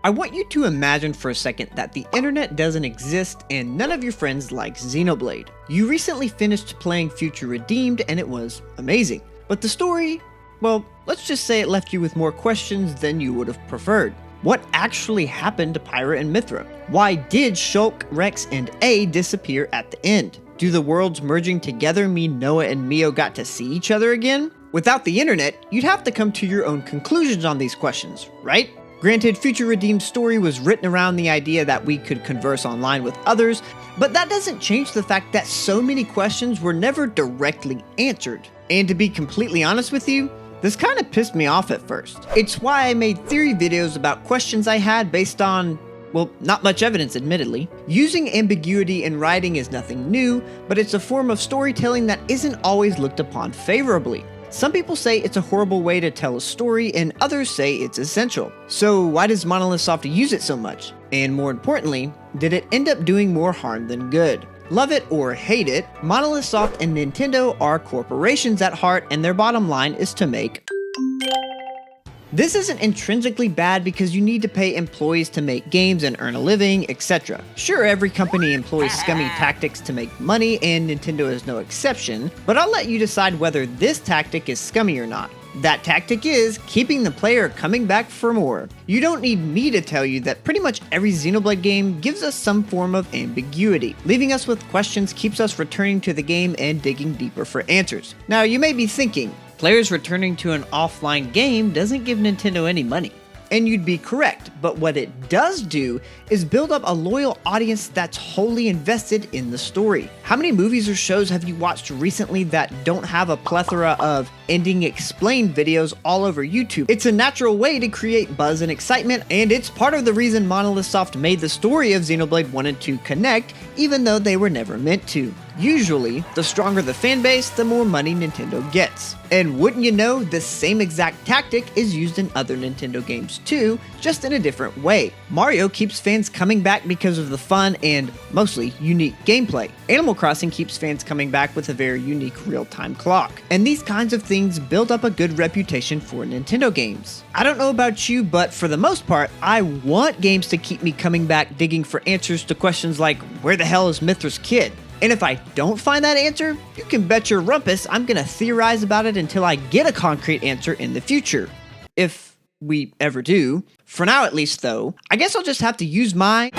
I want you to imagine for a second that the internet doesn't exist and none of your friends like Xenoblade. You recently finished playing Future Redeemed and it was amazing. But the story, well, let's just say it left you with more questions than you would have preferred. What actually happened to Pyra and Mythra? Why did Shulk, Rex, and A disappear at the end? Do the worlds merging together mean Noah and Mio got to see each other again? Without the internet, you'd have to come to your own conclusions on these questions, right? Granted, Future Redeemed's story was written around the idea that we could converse online with others, but that doesn't change the fact that so many questions were never directly answered. And to be completely honest with you, this kind of pissed me off at first. It's why I made theory videos about questions I had based on, well, not much evidence admittedly. Using ambiguity in writing is nothing new, but it's a form of storytelling that isn't always looked upon favorably. Some people say it's a horrible way to tell a story, and others say it's essential. So why does Monolith Soft use it so much? And more importantly, did it end up doing more harm than good? Love it or hate it, Monolith Soft and Nintendo are corporations at heart, and their bottom line is to make. This isn't intrinsically bad because you need to pay employees to make games and earn a living, etc. Sure, every company employs scummy tactics to make money, and Nintendo is no exception, but I'll let you decide whether this tactic is scummy or not. That tactic is keeping the player coming back for more. You don't need me to tell you that pretty much every Xenoblade game gives us some form of ambiguity. Leaving us with questions keeps us returning to the game and digging deeper for answers. Now you may be thinking, players returning to an offline game doesn't give Nintendo any money. And you'd be correct, but what it does do is build up a loyal audience that's wholly invested in the story. How many movies or shows have you watched recently that don't have a plethora of ending explained videos all over YouTube? It's a natural way to create buzz and excitement, and it's part of the reason Monolith Soft made the story of Xenoblade 1 and 2 connect, even though they were never meant to. Usually, the stronger the fanbase, the more money Nintendo gets. And wouldn't you know, this same exact tactic is used in other Nintendo games too, just in a different way. Mario keeps fans coming back because of the fun and, mostly, unique gameplay. Animal Crossing keeps fans coming back with a very unique real-time clock. And these kinds of things build up a good reputation for Nintendo games. I don't know about you, but for the most part, I want games to keep me coming back digging for answers to questions like, where the hell is Mythra's kid? And if I don't find that answer, you can bet your rumpus I'm gonna theorize about it until I get a concrete answer in the future. If we ever do. For now at least though, I guess I'll just have to use my...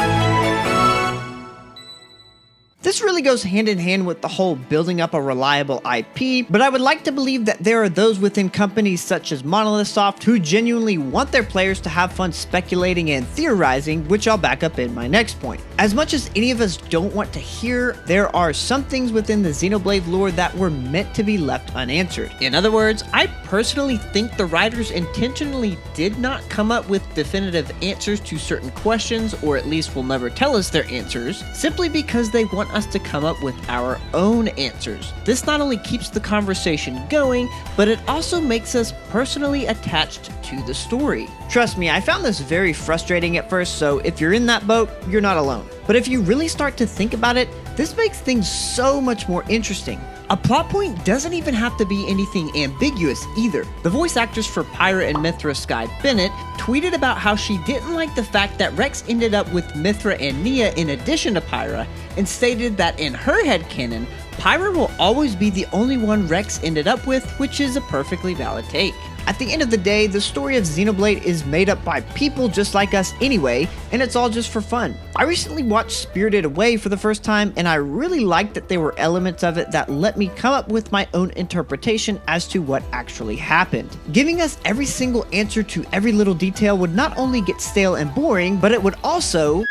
This really goes hand in hand with the whole building up a reliable IP, but I would like to believe that there are those within companies such as Monolith Soft who genuinely want their players to have fun speculating and theorizing, which I'll back up in my next point. As much as any of us don't want to hear, there are some things within the Xenoblade lore that were meant to be left unanswered. In other words, I personally think the writers intentionally did not come up with definitive answers to certain questions, or at least will never tell us their answers, simply because they want us to come up with our own answers. This not only keeps the conversation going, but it also makes us personally attached to the story. Trust me, I found this very frustrating at first, so if you're in that boat, you're not alone. But if you really start to think about it, this makes things so much more interesting. A plot point doesn't even have to be anything ambiguous either. The voice actress for Pyra and Mythra, Sky Bennett, tweeted about how she didn't like the fact that Rex ended up with Mythra and Nia in addition to Pyra, and stated that in her headcanon, Pyra will always be the only one Rex ended up with, which is a perfectly valid take. At the end of the day, the story of Xenoblade is made up by people just like us anyway, and it's all just for fun. I recently watched Spirited Away for the first time, and I really liked that there were elements of it that let me come up with my own interpretation as to what actually happened. Giving us every single answer to every little detail would not only get stale and boring, but it would also...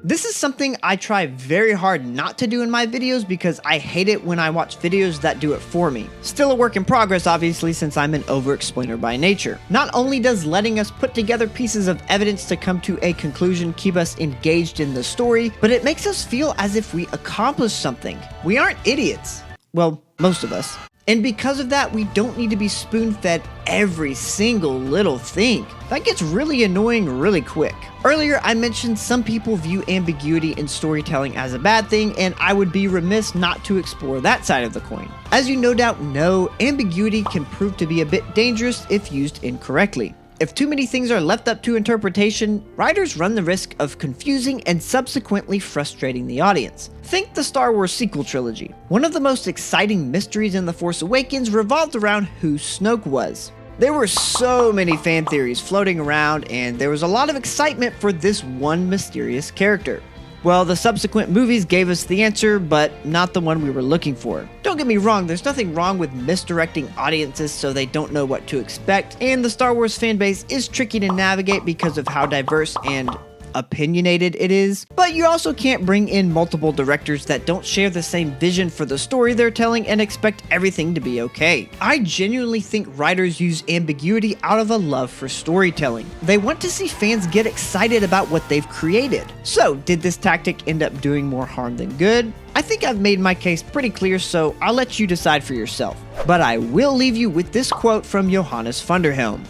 This is something I try very hard not to do in my videos because I hate it when I watch videos that do it for me. Still a work in progress obviously, since I'm an over-explainer by nature. Not only does letting us put together pieces of evidence to come to a conclusion keep us engaged in the story, but it makes us feel as if we accomplished something. We aren't idiots. Well, most of us. And because of that, we don't need to be spoon-fed every single little thing. That gets really annoying really quick. Earlier, I mentioned some people view ambiguity in storytelling as a bad thing, and I would be remiss not to explore that side of the coin. As you no doubt know, ambiguity can prove to be a bit dangerous if used incorrectly. If too many things are left up to interpretation, writers run the risk of confusing and subsequently frustrating the audience. Think the Star Wars sequel trilogy. One of the most exciting mysteries in The Force Awakens revolved around who Snoke was. There were so many fan theories floating around, and there was a lot of excitement for this one mysterious character. Well, the subsequent movies gave us the answer, but not the one we were looking for. Don't get me wrong, there's nothing wrong with misdirecting audiences so they don't know what to expect, and the Star Wars fanbase is tricky to navigate because of how diverse and opinionated it is, but you also can't bring in multiple directors that don't share the same vision for the story they're telling and expect everything to be okay. I genuinely think writers use ambiguity out of a love for storytelling. They want to see fans get excited about what they've created. So, did this tactic end up doing more harm than good? I think I've made my case pretty clear, so I'll let you decide for yourself. But I will leave you with this quote from Johannes Vanderhelm.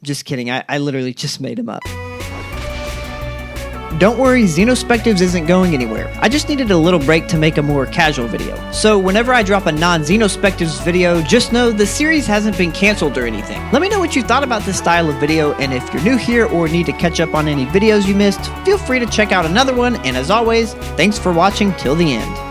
Just kidding, I literally just made him up. Don't worry, Xenospectives isn't going anywhere. I just needed a little break to make a more casual video. So whenever I drop a non-Xenospectives video, just know the series hasn't been canceled or anything. Let me know what you thought about this style of video, and if you're new here or need to catch up on any videos you missed, feel free to check out another one, and as always, thanks for watching till the end.